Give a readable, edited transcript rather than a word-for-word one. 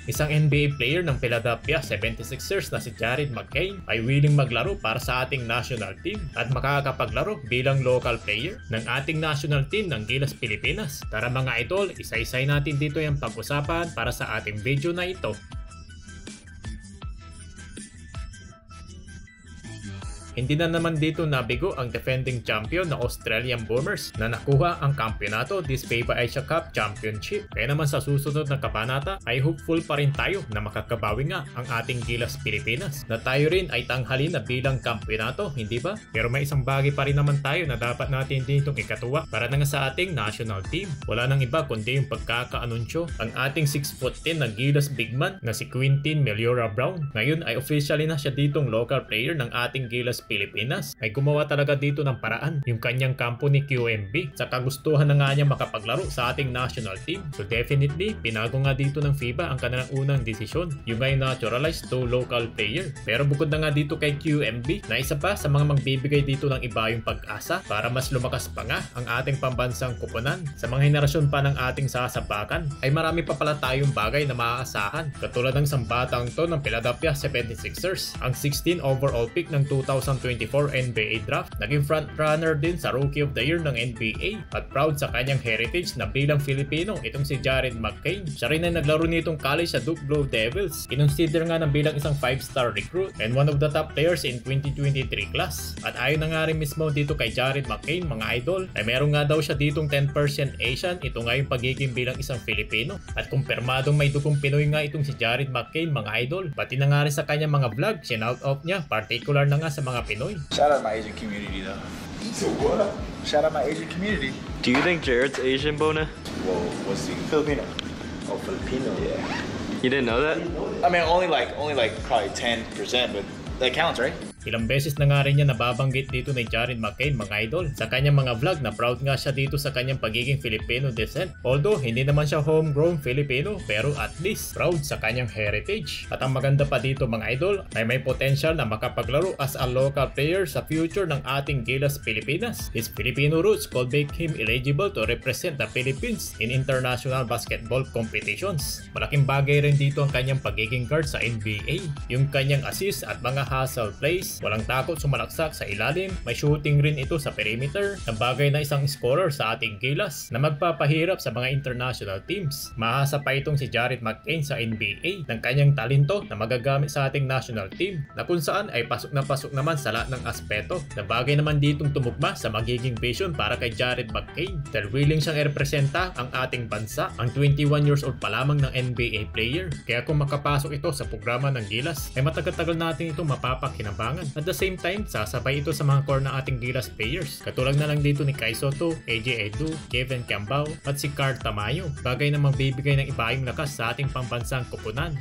Isang NBA player ng Philadelphia 76ers na si Jared McCain ay willing maglaro para sa ating national team at makakapaglaro bilang local player ng ating national team ng Gilas Pilipinas. Tara mga idol, isa-isay natin dito yung pag-usapan para sa ating video na ito. Hindi na naman dito nabigo ang defending champion na Australian Boomers na nakuha ang kampyonato this FIBA Asia Cup Championship. Kaya naman sa susunod na kabanata ay hopeful pa rin tayo na makakabawi nga ang ating Gilas Pilipinas na tayo rin ay tanghalin na bilang kampyonato, hindi ba? Pero may isang bagay pa rin naman tayo na dapat natin ditong ikatuwa para na nga sa ating national team. Wala nang iba kundi yung pagkakaanunsyo ang ating 6'10" na Gilas bigman na si Quintin Meliora Brown. Ngayon ay officially na siya ditong local player ng ating Gilas Pilipinas. Ay gumawa talaga dito ng paraan yung kanyang kampo ni QMB sa kagustuhan na nga niya makapaglaro sa ating national team. So definitely, pinago nga dito ng FIBA ang kanilang unang desisyon, yung ngay naturalized to local player. Pero bukod na nga dito kay QMB, na isa pa sa mga magbibigay dito ng iba yung pag-asa para mas lumakas pa nga ang ating pambansang kupunan. Sa mga henerasyon pa ng ating sasapakan, ay marami pa pala tayong bagay na maaasahan. Katulad ng isang batang to ng Philadelphia 76ers, ang 16 overall pick ng 2024 NBA Draft. Naging frontrunner din sa Rookie of the Year ng NBA at proud sa kanyang heritage na bilang Filipino itong si Jared McCain. Siya rin ay naglaro nitong college sa Duke Blue Devils. Kinonsider nga ng bilang isang 5-star recruit and one of the top players in 2023 class. At ayon na nga rin mismo dito kay Jared McCain mga idol, ay meron nga daw siya ditong 10% Asian. Ito nga yung pagiging bilang isang Filipino. At kumpirmadong may dugong Pinoy nga itong si Jared McCain mga idol. Pati na nga rin sa kanyang mga vlog, sinout out niya, particular na nga sa mga Pinoy. Shout out my Asian community though. So what? Shout out my Asian community. Do you think Jared's Asian, Bona? Whoa, what's he? Filipino. Oh, Filipino. Yeah. You didn't know that? I mean, only like probably 10%, but that counts, right? Ilang beses na nga rin niya nababanggit dito ni Jared McCain mga idol sa kanyang mga vlog na proud nga siya dito sa kanyang pagiging Filipino descent. Although hindi naman siya homegrown Filipino, pero at least proud sa kanyang heritage. At ang maganda pa dito mga idol ay may potential na makapaglaro as a local player sa future ng ating Gilas Pilipinas. His Filipino roots could make him eligible to represent the Philippines in international basketball competitions. Malaking bagay rin dito ang kanyang pagiging guard sa NBA. Yung kanyang assist at mga hustle plays, walang takot sumalaksak sa ilalim, may shooting rin ito sa perimeter, na bagay na isang scorer sa ating Gilas na magpapahirap sa mga international teams. Mahasa pa itong si Jared McCain sa NBA ng kanyang talento na magagamit sa ating national team, na kung saan ay pasok naman sa lahat ng aspeto, na bagay naman ditong tumugma sa magiging vision para kay Jared McCain dahil willing siyang irepresenta ang ating bansa. Ang 21 years old pa lamang ng NBA player, kaya kung makapasok ito sa programa ng Gilas ay matagal-tagal natin itong mapapakinabangan. At the same time, sasabay ito sa mga core na ating Gilas players. Katulad na lang dito ni Kai Soto, AJ Edu, Kevin Cambao at si Carl Tamayo. Bagay na magbibigay ng ibaing lakas sa ating pambansang kupunan.